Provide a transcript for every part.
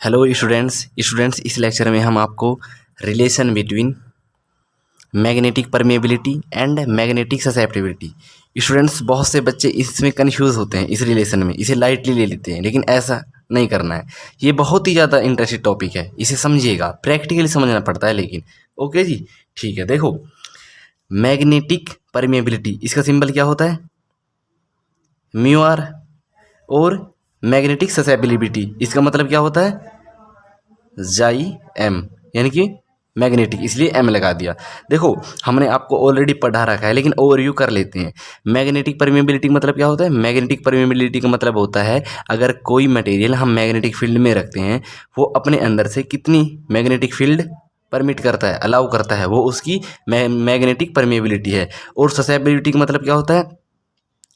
Hello students इस lecture में हम आपको relation between magnetic permeability and magnetic susceptibility. Students बहुत से बच्चे इसमें कंफ्यूज होते हैं, इस रिलेशन में इसे लाइटली ले लेते हैं, लेकिन ऐसा नहीं करना है। ये बहुत ही ज़्यादा इंटरेस्टिंग टॉपिक है, इसे समझिएगा, प्रैक्टिकली समझना पड़ता है लेकिन। ओके जी, ठीक है। देखो, मैग्नेटिक परमेबिलिटी, इसका सिंबल क्या होता है? Mu R. और मैग्नेटिक ससेप्टिबिलिटी, इसका मतलब क्या होता है? जाई एम, यानी कि मैग्नेटिक, इसलिए एम लगा दिया। देखो, हमने आपको ऑलरेडी पढ़ा रखा है, लेकिन ओवरव्यू कर लेते हैं। मैग्नेटिक परमेबिलिटी का मतलब क्या होता है? मैग्नेटिक परमेबिलिटी का मतलब होता है अगर कोई मटेरियल हम मैग्नेटिक फील्ड में रखते हैं, वो अपने अंदर से कितनी मैग्नेटिक फील्ड परमिट करता है, अलाउ करता है, वो उसकी मैग्नेटिक परमेबिलिटी है। और ससेप्टिबिलिटी का मतलब क्या होता है?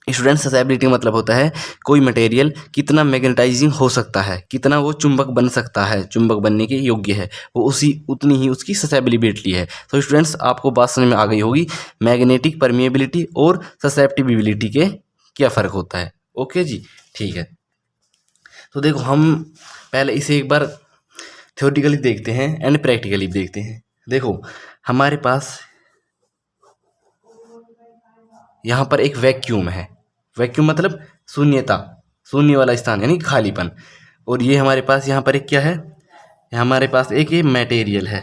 स्टूडेंट, ससेप्टिबिलिटी का मतलब होता है कोई मटेरियल कितना मैग्नेटाइजिंग हो सकता है, कितना वो चुंबक बन सकता है, चुंबक बनने के योग्य है, वो उतनी ही उसकी ससेप्टिबिलिटी है। तो स्टूडेंट्स, आपको बात समझ में आ गई होगी मैग्नेटिक परमिएबिलिटी और ससेप्टिबिलिटी के क्या फ़र्क होता है। ओके जी, ठीक है। तो देखो, हम पहले इसे एक बार थ्योरेटिकली देखते हैं एंड प्रैक्टिकली देखते हैं। देखो, हमारे पास यहाँ पर एक वैक्यूम है। वैक्यूम मतलब शून्यता, शून्य वाला स्थान, यानी खालीपन। और ये हमारे पास यहाँ पर एक क्या है? हमारे पास एक ये मटेरियल है,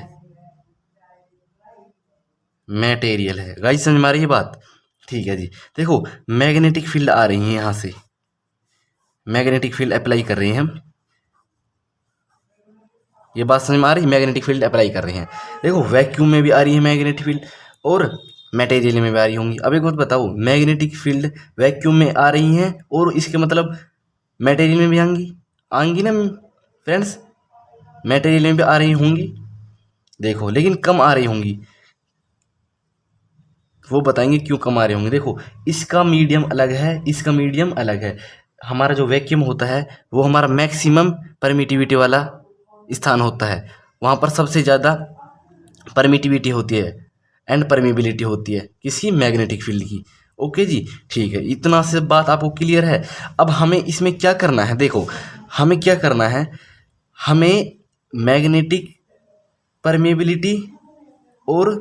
मटेरियल है। गाइस, समझ में आ रही है बात? ठीक है जी। देखो, मैग्नेटिक फील्ड आ रही है यहाँ से, मैग्नेटिक फील्ड अप्लाई कर रहे हैं हम। ये बात समझ में आ रही है? मैग्नेटिक फील्ड अप्लाई कर रहे हैं। देखो, वैक्यूम में भी आ रही है मैग्नेटिक फील्ड और मटेरियल में भी आ रही होंगी। अब एक बात बताओ, मैग्नेटिक फील्ड वैक्यूम में आ रही हैं और इसके मतलब मटेरियल में भी आएंगी, आएंगी ना फ्रेंड्स? मटेरियल में भी आ रही होंगी, देखो, लेकिन कम आ रही होंगी। वो बताएंगे क्यों कम आ रही होंगी। देखो, इसका मीडियम अलग है, इसका मीडियम अलग है। हमारा जो वैक्यूम होता है वो हमारा मैक्सिमम परमिटिविटी वाला स्थान होता है। वहाँ पर सबसे ज़्यादा परमिटिविटी होती है एंड परमिबिलिटी होती है किसी मैग्नेटिक फील्ड की। ओके जी, ठीक है। इतना से बात आपको क्लियर है। अब हमें इसमें क्या करना है? देखो, हमें क्या करना है, हमें मैग्नेटिक परमेबिलिटी और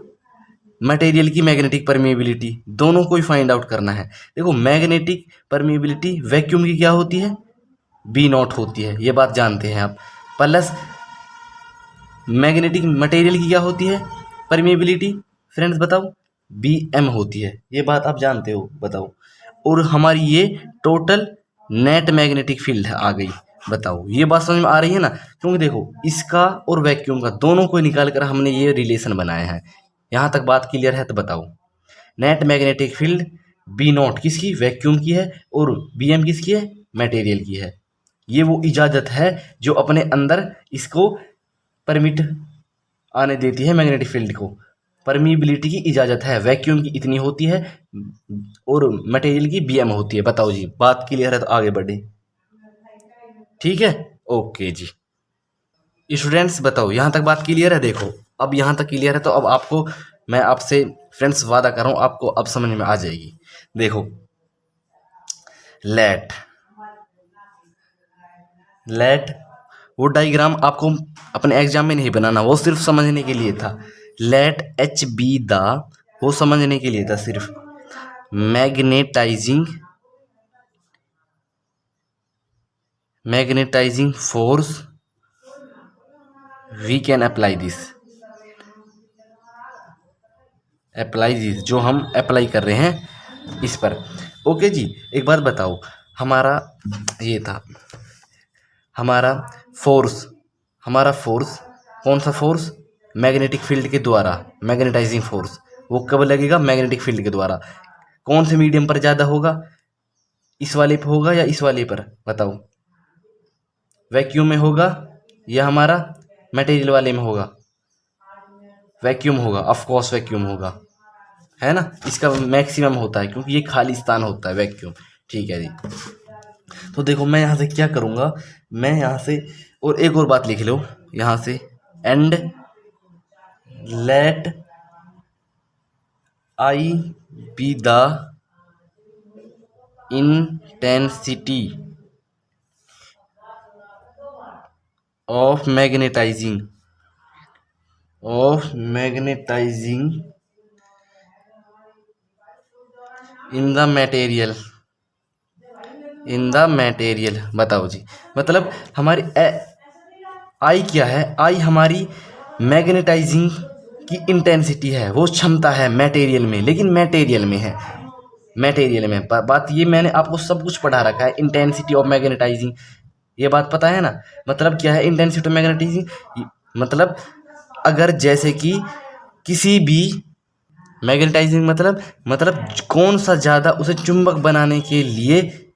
मटेरियल की मैग्नेटिक परमेबिलिटी दोनों को ही फाइंड आउट करना है। देखो, मैग्नेटिक परमेबिलिटी वैक्यूम की क्या होती है? बी नॉट होती है, ये बात जानते हैं आप। प्लस मैग्नेटिक मटेरियल की क्या होती है परमेबिलिटी? फ्रेंड्स बताओ, बी एम होती है, ये बात आप जानते हो, बताओ। और हमारी ये टोटल नेट मैग्नेटिक फील्ड आ गई। बताओ, ये बात समझ में आ रही है ना? क्योंकि देखो, इसका और वैक्यूम का दोनों को निकाल कर हमने ये रिलेशन बनाया है। यहाँ तक बात क्लियर है? तो बताओ, net magnetic field B not किसकी? वैक्यूम की है। और बी एम किसकी है? मटेरियल की है। ये वो इजाज़त है जो अपने अंदर इसको परमिट आने देती है, मैग्नेटिक फील्ड को। परमिबिलिटी की इजाज़त है, वैक्यूम की इतनी होती है और मटेरियल की बी एम होती है। बताओ जी, बात क्लियर है? तो आगे बढ़े, ठीक है। ओके जी, स्टूडेंट्स बताओ, यहाँ तक बात क्लियर है? देखो, अब यहाँ तक क्लियर है तो अब आपको मैं आपसे फ्रेंड्स वादा कर रहा हूँ, आपको अब समझ में आ जाएगी। देखो, लेट लेट वो डायग्राम आपको अपने एग्जाम में नहीं बनाना, वो सिर्फ समझने के लिए था। लेट एच बी द, वो समझने के लिए था सिर्फ। Magnetising magnetising force we can apply this, जो हम अप्लाई कर रहे हैं इस पर। ओके जी, एक बात बताओ, हमारा ये था, हमारा फोर्स हमारा फोर्स कौन सा फोर्स? मैग्नेटिक फील्ड के द्वारा, मैग्नेटाइजिंग फोर्स। वो कब लगेगा? मैग्नेटिक फील्ड के द्वारा। कौन से मीडियम पर ज़्यादा होगा? इस वाले पर होगा या इस वाले पर? बताओ, वैक्यूम में होगा या हमारा मटेरियल वाले में होगा? वैक्यूम होगा, ऑफ कोर्स वैक्यूम होगा, है ना? इसका मैक्सिमम होता है क्योंकि ये खाली स्थान होता है वैक्यूम। ठीक है जी। तो देखो, मैं यहाँ से क्या करूँगा, मैं यहाँ से और एक और बात लिख लो यहाँ से, and let I be the intensity of magnetising in the material बताओ जी। मतलब हमारी आई क्या है, आई हमारी मैग्नेटाइजिंग की इंटेंसिटी है, वो क्षमता है मटेरियल में, लेकिन मटेरियल में है, मटेरियल में। बात ये मैंने आपको सब कुछ पढ़ा रखा है, इंटेंसिटी ऑफ मैग्नेटाइजिंग, ये बात पता है ना। मतलब क्या है इंटेंसिटी ऑफ मैग्नेटाइजिंग, मतलब अगर जैसे कि किसी भी मैग्नेटाइजिंग मतलब कौन सा ज़्यादा उसे चुंबक बनाने के लिए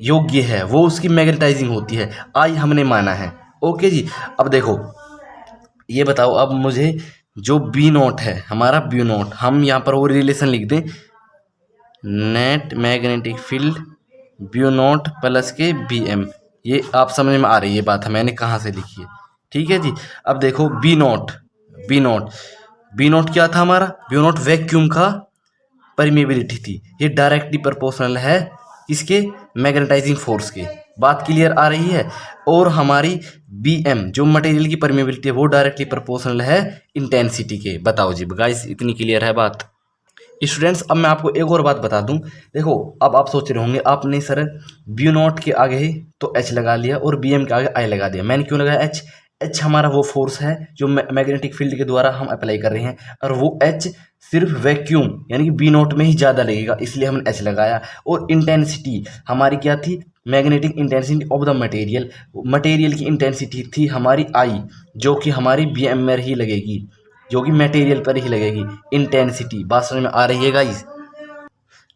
योग्य है, वो उसकी मैग्नेटाइजिंग होती है। आई हमने माना है। ओके जी। अब देखो ये बताओ, अब मुझे जो बी नोट है हमारा, बी नोट, हम यहाँ पर वो रिलेशन लिख दें, net magnetic field B not plus के बी एम। ये आप समझ में आ रही है बात है मैंने कहाँ से लिखी है, ठीक है जी। अब देखो बी नोट क्या था हमारा, बी नोट वैक्यूम का परमिएबिलिटी थी। ये डायरेक्टली प्रोपोर्शनल है किसके, मैग्नेटाइजिंग फोर्स के। बात क्लियर आ रही है। और हमारी बी एम जो मटेरियल की परमिएबिलिटी है वो डायरेक्टली प्रोपोर्शनल है इंटेंसिटी के। बताओ जी गाइस, इतनी क्लियर है बात। स्टूडेंट्स अब मैं आपको एक और बात बता दूं। देखो अब आप सोच रहे होंगे आपने सर बी नॉट के आगे तो एच लगा लिया और बी एम के आगे आई लगा दिया, मैंने क्यों लगाया एच? एच हमारा वो फोर्स है जो मैग्नेटिक फील्ड के द्वारा हम अप्लाई कर रहे हैं, और वो एच सिर्फ वैक्यूम यानी कि बी नॉट में ही ज़्यादा लगेगा, इसलिए हमने एच लगाया। और इंटेंसिटी हमारी क्या थी, magnetic intensity of the material की इंटेंसिटी थी हमारी आई, जो कि हमारी बी एम में ही लगेगी, जो कि मटेरियल पर ही लगेगी इंटेंसिटी। बात समझ में आ रही है गाइस?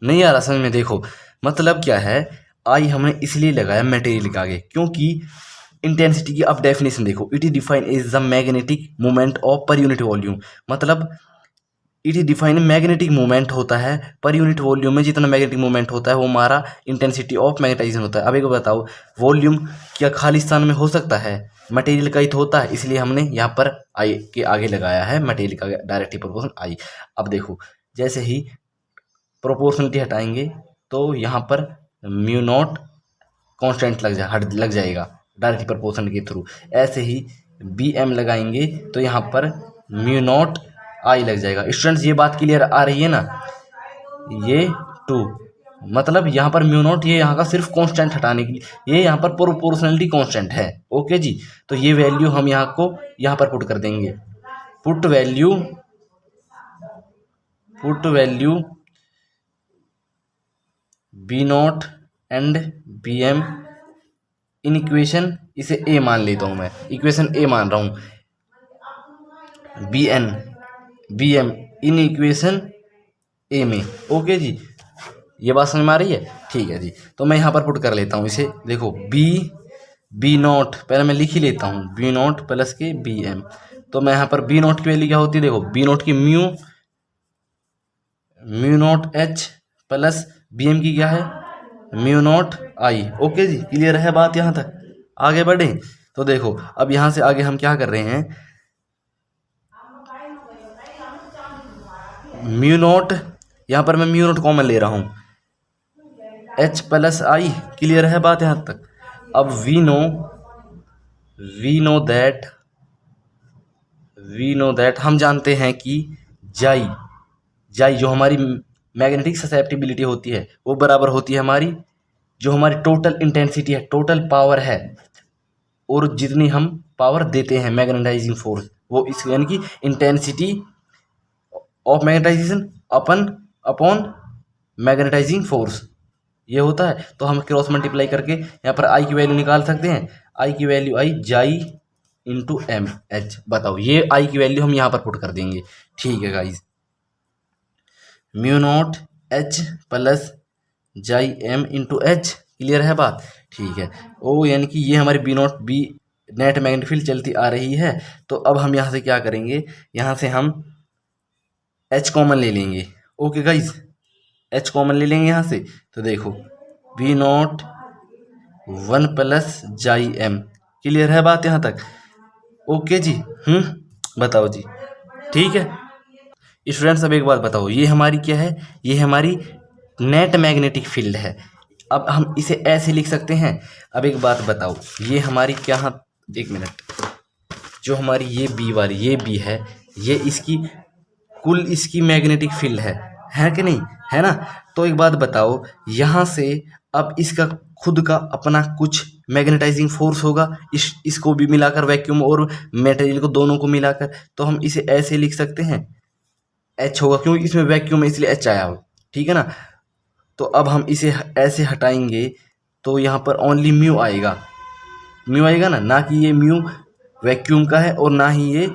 नहीं आ रहा समझ में? देखो मतलब क्या है, आई हमने इसलिए लगाया मटेरियल के आगे क्योंकि इंटेंसिटी की अब डेफिनेशन देखो, it is define as the magnetic moment of per unit volume. मतलब it is define magnetic moment होता है पर यूनिट वॉल्यूम में, जितना मैग्नेटिक मोमेंट होता है वो हमारा इंटेंसिटी ऑफ मैग्नेटाइजेशन होता है। अब एक बताओ, वॉल्यूम क्या खाली स्थान में हो सकता है? मटेरियल का ही तो होता है, इसलिए हमने यहाँ पर आई के आगे लगाया है मटेरियल का डायरेक्टली प्रोपोर्शन आई। अब देखो जैसे ही प्रोपोर्शनलिटी हटाएंगे तो यहाँ पर म्यू नॉट कॉन्स्टेंट लग जाएगा डायरेक्टली प्रोपोर्शन के थ्रू। ऐसे ही बी एम लगाएंगे तो यहाँ पर म्यू नॉट आई लग जाएगा। स्टूडेंट्स ये बात क्लियर आ रही है ना? ये टू मतलब यहाँ पर म्यू नॉट, ये यहाँ का सिर्फ कांस्टेंट हटाने के लिए, ये यहाँ पर प्रोपोर्शनलिटी कांस्टेंट है। ओके जी, तो ये वैल्यू हम यहाँ को यहाँ पर पुट कर देंगे। Put value B not and B M in equation, इसे ए मान लेता हूँ मैं, इक्वेशन ए मान रहा हूँ, बी एम इन इक्वेशन ए में। ओके जी, ये बात समझ में आ रही है? ठीक है जी, तो मैं यहाँ पर पुट कर लेता हूँ इसे। देखो बी नॉट पहले मैं लिख ही लेता हूँ, बी नॉट प्लस के बी एम। तो मैं यहाँ पर बी नॉट की वैल्यू क्या होती है, देखो बी नॉट की mu not H plus B M की क्या है, म्यू नॉट आई। ओके जी, क्लियर है बात यहाँ तक? आगे बढ़े तो देखो अब यहाँ से आगे हम क्या कर रहे हैं, म्यू नॉट, यहाँ पर मैं म्यू नॉट कॉमन ले रहा हूँ, एच प्लस आई। क्लियर है बात यहाँ तक? अब वी नो दैट हम जानते हैं कि जाई जो हमारी मैग्नेटिक ससेप्टिबिलिटी होती है वो बराबर होती है हमारी जो हमारी टोटल इंटेंसिटी है, टोटल पावर है, और जितनी हम पावर देते हैं मैग्नेटाइजिंग फोर्स, वो इस यानी कि intensity of magnetisation upon magnetising force, ये होता है। तो हम क्रॉस मल्टीप्लाई करके यहाँ पर आई की वैल्यू निकाल सकते हैं। आई की वैल्यू आई जाई इंटू एम एच। बताओ ये आई की वैल्यू हम यहाँ पर पुट कर देंगे। ठीक है guys, mu not H plus chi M into H. Clear है बात? ठीक है। ओ यानी कि ये हमारी B not B net magnetic field चलती आ रही है। तो अब हम यहाँ से क्या करेंगे, यहाँ से हम एच कॉमन ले लेंगे। ओके गाइज, एच कॉमन ले लेंगे यहाँ से। तो देखो B not 1 plus chi M. Clear है बात यहाँ तक? ओके जी, बताओ जी, ठीक है स्टूडेंट्स। अब एक बात बताओ, ये हमारी क्या है, ये हमारी नेट मैग्नेटिक फील्ड है। अब हम इसे ऐसे लिख सकते हैं। अब एक बात बताओ, ये हमारी क्या एक मिनट, जो हमारी ये बी वाली ये बी है, ये इसकी कुल इसकी मैग्नेटिक फील्ड है कि नहीं, है ना। तो एक बात बताओ, यहाँ से अब इसका खुद का अपना कुछ मैग्नेटाइजिंग फोर्स होगा, इसको भी मिलाकर वैक्यूम और मटेरियल को दोनों को मिलाकर, तो हम इसे ऐसे लिख सकते हैं, एच होगा क्योंकि इसमें वैक्यूम है इसलिए एच आया हो, ठीक है ना। तो अब हम इसे ऐसे हटाएंगे तो यहाँ पर ओनली म्यू आएगा, म्यू आएगा ना कि ये म्यू वैक्यूम का है और ना ही ये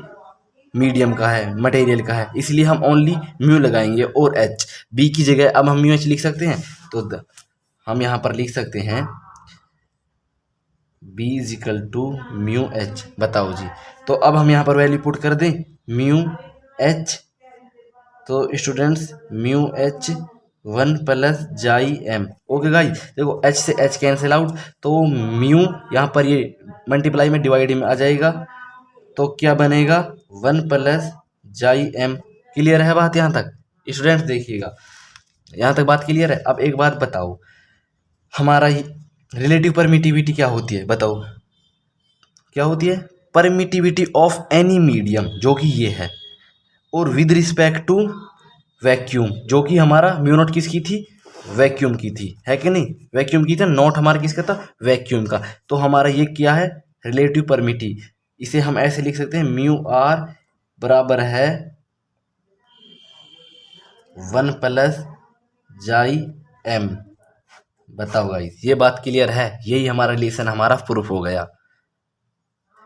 मीडियम का है, मटेरियल का है, इसलिए हम ओनली म्यू लगाएंगे और एच, बी की जगह अब हम म्यू एच लिख सकते हैं। तो हम यहाँ पर लिख सकते हैं B is equal to mu H. बताओ जी, तो अब हम यहाँ पर वैल्यू पुट कर दें म्यू एच, तो students mu H 1 plus chi M. Okay guys, देखो एच से एच कैंसिल आउट, तो म्यू यहाँ पर ये मल्टीप्लाई में डिवाइड में आ जाएगा, तो क्या बनेगा 1 प्लस जाई एम। क्लियर है बात यहाँ तक स्टूडेंट्स? देखिएगा यहाँ तक बात क्लियर है। अब एक बात बताओ, हमारा रिलेटिव परमिटिविटी क्या होती है, बताओ क्या होती है? परमिटिविटी ऑफ एनी मीडियम, जो कि ये है, और विद रिस्पेक्ट टू वैक्यूम, जो कि हमारा म्यू नॉट किसकी थी? वैक्यूम की थी, है कि नहीं? वैक्यूम की था, नॉट हमारा किसका था? वैक्यूम का। तो हमारा ये क्या है? रिलेटिव परमिटी। इसे हम ऐसे लिख सकते हैं म्यू आर बराबर है 1 प्लस जाई एम। बताओ गाइस, ये बात क्लियर है? यही हमारा रिलेशन हमारा प्रूफ हो गया।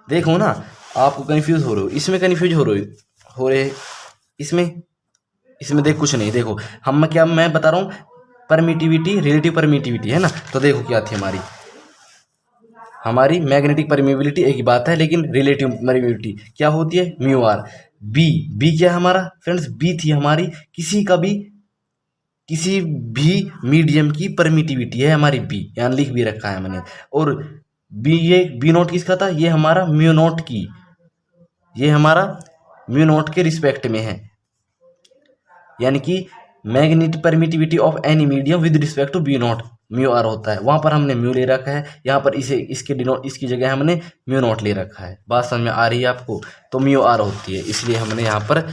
देखो ना, आपको कंफ्यूज हो रहे हो, इसमें कंफ्यूज हो रहे इसमें देख कुछ नहीं। देखो मैं बता रहा हूँ परमिटिविटी, रिलेटिव परमिटिविटी है ना। तो देखो क्या थी हमारी मैग्नेटिक परमिबिलिटी एक ही बात है, लेकिन रिलेटिव परमिबिलिटी क्या होती है? Mu are. बी क्या है हमारा फ्रेंड्स? बी थी हमारी किसी भी मीडियम की परमिटिविटी है हमारी बी, यहाँ लिख भी रखा है मैंने। और ये बी नोट किसका था? ये हमारा म्यू नोट की, ये हमारा म्यू नोट के रिस्पेक्ट में है, यानी कि magnetic permittivity of any medium with respect to B not mu R होता है। वहाँ पर हमने म्यू ले रखा है, यहाँ पर इसकी जगह हमने म्यू नोट ले रखा है। बात समझ में आ रही है आपको? तो म्यू आर होती है, इसलिए हमने यहाँ पर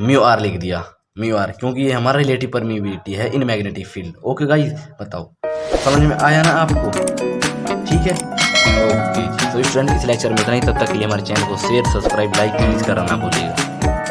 म्यू आर लिख दिया, म्यू आर, क्योंकि ये हमारा रिलेटिव परमिबिलिटी है in magnetic field. Okay guys, बताओ समझ में आया ना आपको? ठीक है, ओके। तो स्टूडेंट इस लेक्चर में इतना ही, तब तक के लिए हमारे चैनल को शेयर, सब्सक्राइब, लाइक प्लीज करना ना भूलिएगा।